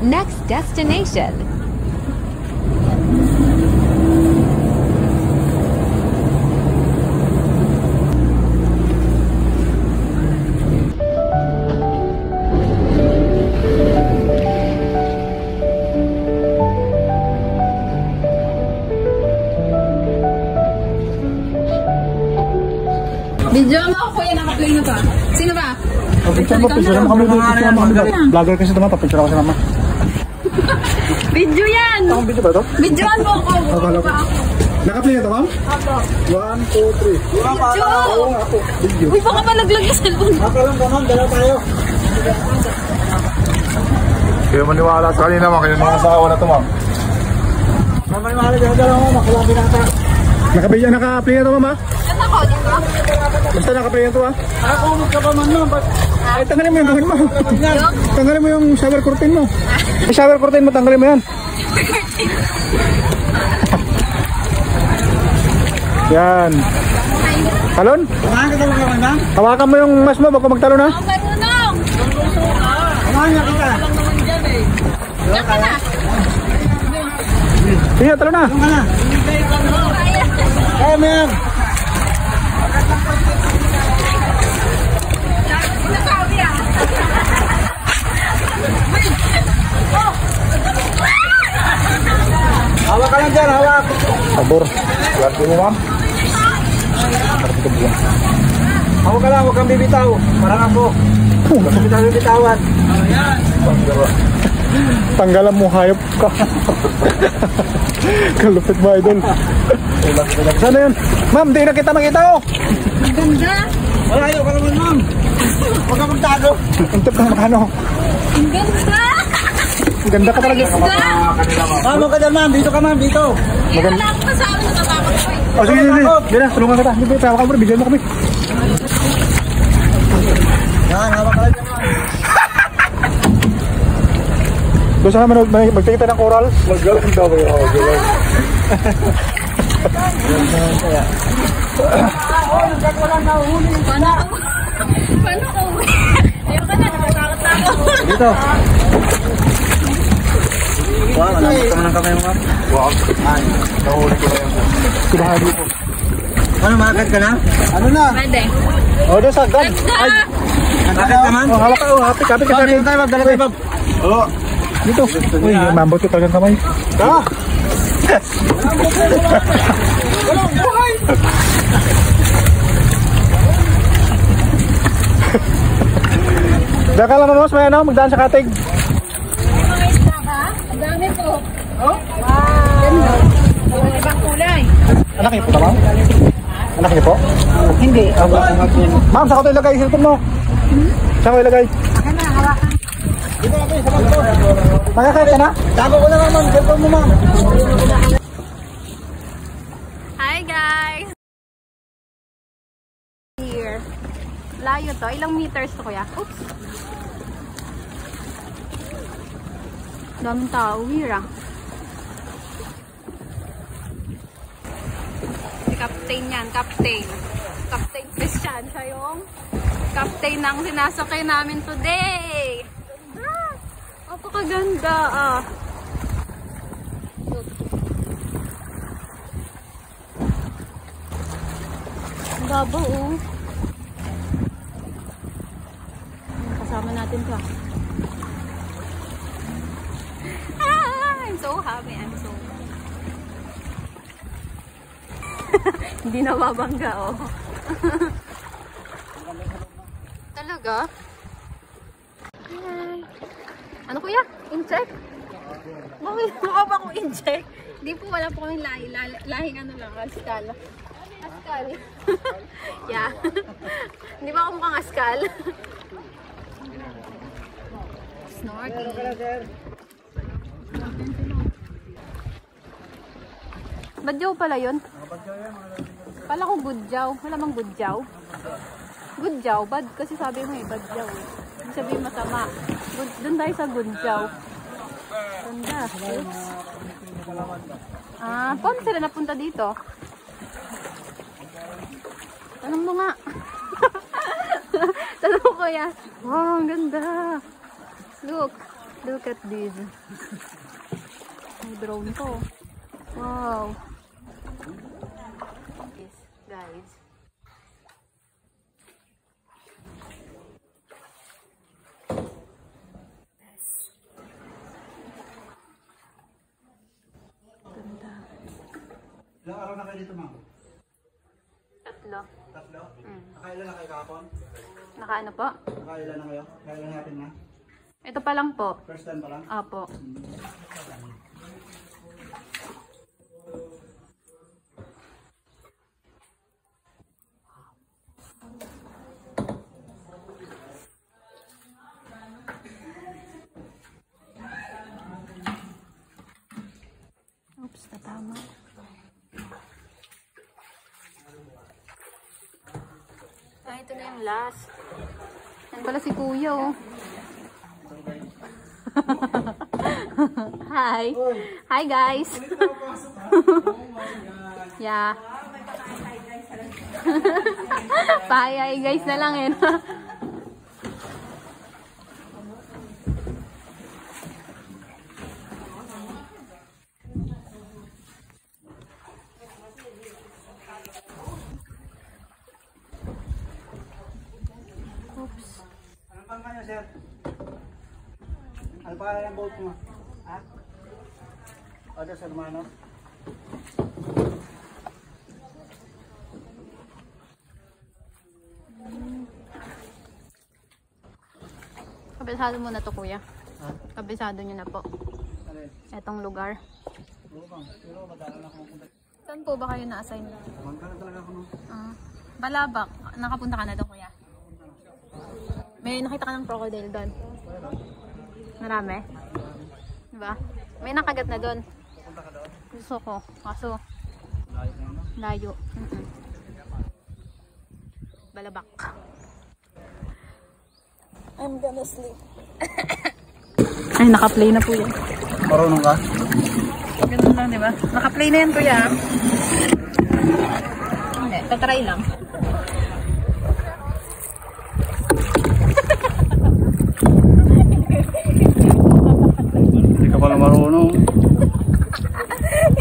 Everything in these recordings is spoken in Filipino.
Next destination. Video mo ako kuya, naka-play na ba? Sino ba? Picture mo kami dito. Vlogger kasi naman, papicture ako sa mama. Video yan! Ang video ba ito? Videoan mo ako. Naka-play na ito, ma'am? Opo. 1, 2, 3. Video! Uy, baka malaglag yung cellphone. Ako lang ba, ma'am? Dalaw tayo. Kaya maniwala sa kanina, ma'am. Kaya mga asawa na ito, ma'am. Maniwala dalaw, ma'am. Makalabi na ata. Naka-play na ito, ma'am, ha? Ano ako, di ba? Basta naka-play na ito, ha? Nakakumot ka pa, ma'am, ma'am. Ay, tanggalin mo yung gawin mo. Tanggalin mo yung shower curtain mo. Yung shower curtain mo, tanggalin mo yan. Yan. Talon? Hawakan mo yung mas mo bago magtalon, ha? Marunong! Hawakan niya kita. Diyan ka na! Sige, talon na. Kaya mo yan. Hawak ka lang dyan, hawak. Sabor. Lagi mo, ma'am. Hawak ka lang, huwag kang bibitaw. Parang ako. Huwag kang bitawan. Tanggalan mo, hayop ka. Kalupit mo, idol. Sana yun? Ma'am, di na kita makita, oh. Ang ganda! Malayo ka naman, ma'am. Huwag ka magtago. Ang tip na makano. Ang ganda! Ang ganda ka talaga. Ma'am, ka dyan, ma'am. Dito ka, ma'am. Dito. Wala ako pa sa amin, natatakot ko eh. O, sige, sige. Hindi na, tulungan kita. Hindi, tawa ka mo. Bigyan mo kami. Yan, hawak ka lang dyan, ma'am. Gusto ka magtikita ng coral? Magalang daw kayo. Paano ko uwi? Ayoko na, natatakot na ako. Dito. Wow, nabot ka mo ng kamay mo, ma'am. Wow. Ay, nahuli ko na yun. Sinahali ko. Ano, makakad ka na? Ano na? Pwede. O, doon sa agad. Ay, makakad ka, ma'am? O, hawak ka, o, hapik ka sa akin. Dala tayo, ma'am. Oo. Dito. Uy, mambot ko talagang kamay. Ha? Walang buhay! Daka lang mo, may ano, magdaan sa katig. May mga isda ka? Ang dami po. Oh? Wow! Ganda. May ibang kulay. Anak niyo po ba, ma'am? Anak niyo po? Hindi. Ma'am, saan ko ito ilagay? Cellphone mo? Saan ko ilagay? Akin na, hawakan. Magkakait ka na? Tago ko na, ma'am. Cellphone mo, ma'am. Hi guys! Here. Layo to. Ilang meters to kuya? Oops! Daming tao. Weird ah. Si Captain yan. Captain. Captain Christian. Siya yung captain ng sinasakay namin today. Ganda! Napakaganda ah. Ang babaw oh. Kasama natin to. I'm so happy. I'm so hindi na babangga oh. Talaga? Hi. Ano kuya? In-check? Mukha ba akong in-check? Hindi po, wala po kaming lahi. Lahing ano lang, askal. Askal. Yeah. Hindi ba ako mukhang askal? Snorkeling. Badyaw pala yun? Pala ko gudyaw. Wala mang gudyaw. Gudyaw? Bad kasi sabi mo eh, badyaw eh. Hindi sabihin masama. Doon tayo sa gudyaw. Ganda. Oops. Ah, paano sila napunta dito? Tanong mo nga. Tanong ko yan. Wow, ang ganda. Look. Look at this. May drone to. Wow. Yes, guys. Ganda. Ilang araw na kayo dito, ma'am? 3. 3? Nakailan na kayo kahapon? Nakaano po? Nakailan na kayo? Kailan natin na? Ito pa lang po. First time pa lang? Apo. Oops, natama. Ito na yung last. Yan pala si Kuya, oh. Hi. Hi, guys. Yeah. Hi, guys na lang, eh. Oops. Anong pang kayo, sir? Ano pa yung boat mo? Ha? O, dyan sa Romano? Kabisado mo na to, Kuya. Ha? Kabisado nyo na po. Alin? Etong lugar. Oo bang, pero madalang ako mapunta. Saan po ba kayo na-assign? Mangka na talaga ako, no? Balabak. Nakapunta ka na doon, Kuya? May nakita ka ng crocodile doon? Marami? Diba? May nakagat na doon. Pupunta ka doon? Gusto ko. Kaso, Layo na, no? layo. Balabak. I'm gonna sleep. Ay, naka-play na po yan. Marunong ka? Ganun lang, diba? Naka-play na yan, Kuya. Hindi, tatry lang. Hindi ka pala marunong.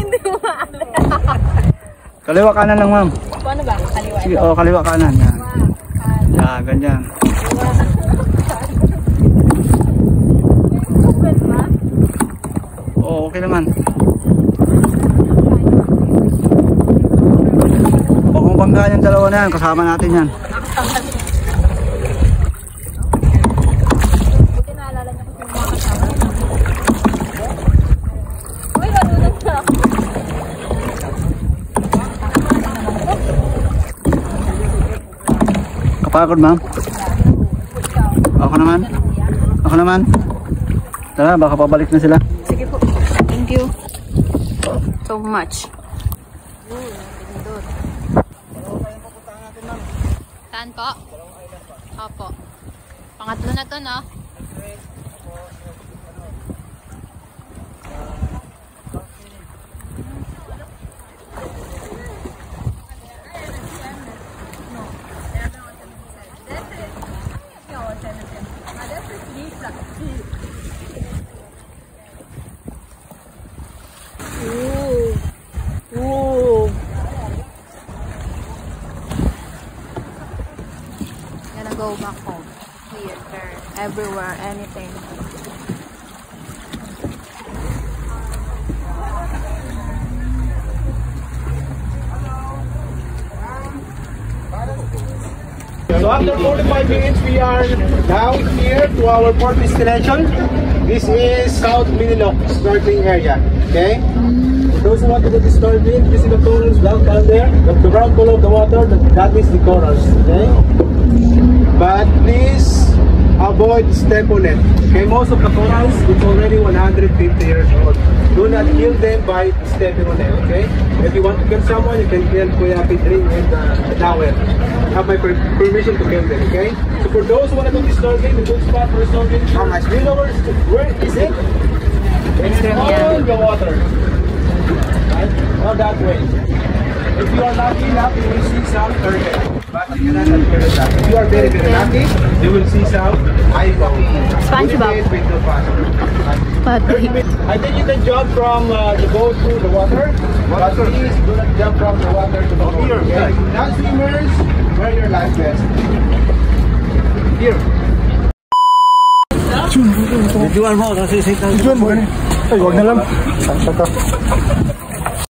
Hindi mo maalam. Kaliwa kanan lang, ma'am. Paano ba? Kaliwa Sige, ito. kaliwa kanan. Yan. Yan, ganyan. Oo, okay naman. Huwag mong banggaan yung dalawa na yan. Kasama natin yan. Buti naalala niya kung mga kasama. Uy, manunan na. Kapagod, ma'am? Ako naman? Ako naman? Tara, baka pabalik na sila. Sige po. Thank you so much. Pindot. Saan po? Opo. Pangatlo na to, no? Ooh. Gonna go back home. Here, there, everywhere, anything. So after 45 minutes, we are down here to our port destination. This is South Minilok snorkeling area. Okay. For those who want to go to snorkeling, you see the corals down there. The brown color of the water, that is the corals. Okay. But please avoid step on it. Okay. Most of the corals, it's already 150 years old. Do not kill them by stepping on them. Okay. If you want to kill someone, you can kill Kuya Pitring and the towel. Have my permission to kill them, okay? So for those who want to go to snorkeling, the good spot for snorkeling, do you know where is it? It's on the water. Right? Not that way. If you are lucky enough, you will see some turtle. But cannot admire that. If you are very, very lucky, you will see some iPhone. SpongeBob. I think you can jump from the boat to the water, but please do not jump from the water to the boat. Okay? Non-swimmers, wear your life vest. Here. Videoan mo, kasi sa videoan mo. Ay, wag na lang.